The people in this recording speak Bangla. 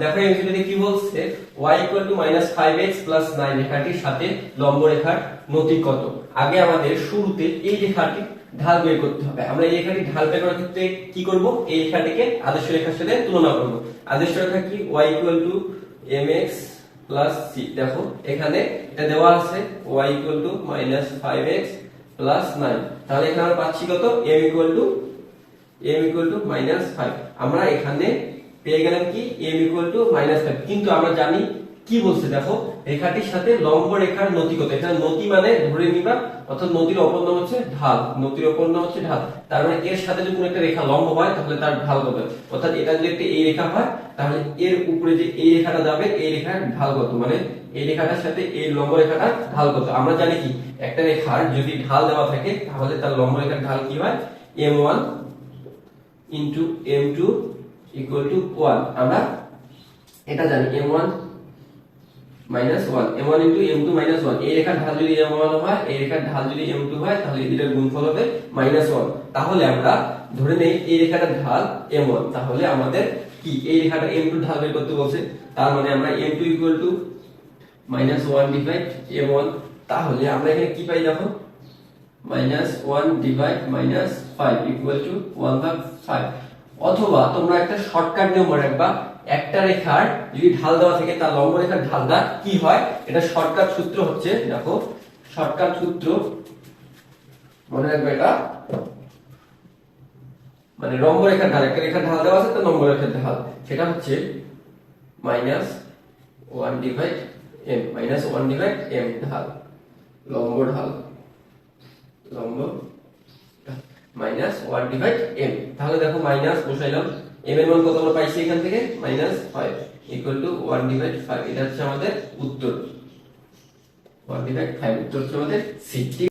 দেখো এই ভিডিওতে কি বলছে y -5x 9 রেখাটির সাথে লম্ব রেখার নতি কত। আগে আমাদের শুরুতে এই রেখাটি ঢাল বের করতে হবে। আমরা এই রেখাটি ঢাল বের করার ক্ষেত্রে কি করব, এই রেখাটিকে আদর্শ রেখার সাথে তুলনা করব। আদর্শ রেখা কি, y mx c। দেখো এখানে এটা দেওয়া আছে y -5x 9, তাহলে এখানে আমরা পাচ্ছি কত, m -5। আমরা এখানে পেয়ে গেলাম কি m -5, কিন্তু আমরা জানি কি বলছে, দেখো রেখাটির সাথে লম্ব রেখার নতি কত। এখানে নতি মানে ধরে নিবা, অর্থাৎ নতির অপর নাম হচ্ছে ঢাল, নতির অপর নাম হচ্ছে ঢাল। তার মানে এর সাথে যদি কোনো একটা রেখা লম্ব হয় তাহলে তার ঢাল কত, অর্থাৎ এটা যদি একটা এই রেখা হয় তাহলে এর উপরে যে এই রেখাটা যাবে এই রেখার ঢাল কত, মানে এই রেখাটার সাথে এই লম্ব রেখাটার ঢাল কত। আমরা জানি কি একটা রেখার যদি ঢাল দেওয়া থাকে তাহলে তার লম্ব রেখার ঢাল কি হয়, m1 into m2 equal to 1। আমরা এটা জানি m1 -1, m1 ইনটু m2 -1। এই রেখার ঢাল যদি m1 হয়, এই রেখার ঢাল যদি m2 হয়, তাহলে এটার গুণফল হবে -1। তাহলে আমরা ধরে নেই এই রেখাটার ঢাল m1, তাহলে আমাদের কি এই রেখাটার m2 ঢাল বের করতে বলছে। তার মানে আমরা m2 equal to -1 divide m1। তাহলে আমরা এখানে কি পাই, দেখো -1 ডিভাইড -5 ইকুয়াল টু 1/5। অথবা তোমরা একটা শর্টকাট নিয়ম মনে রাখবা, একটা রেখার যদি ঢাল দেওয়া থাকে তার লম্ব রেখার ঢালটা কি হয়, এটা শর্টকাট সূত্র হচ্ছে, দেখো শর্টকাট সূত্র মনে রাখবে, এটা মানে লম্ব রেখার ঢাল, একটা রেখার ঢাল দেওয়া আছে তার লম্ব রেখার ঢাল, সেটা হচ্ছে -1 ডিভাইড m, -1 ডিভাইড m ঢাল, লম্ব ঢাল, লম্ব -1 ডিভাইড m। তাহলে দেখো মাইনাস বসাইলাম, m এর মান কত আমরা পাইছি এখান থেকে, -5 ইকুয়াল টু 1 ডিভাইড 5। এটা হচ্ছে আমাদের উত্তর, 1 ডিভাইড 5, উত্তর হচ্ছে আমাদের সি।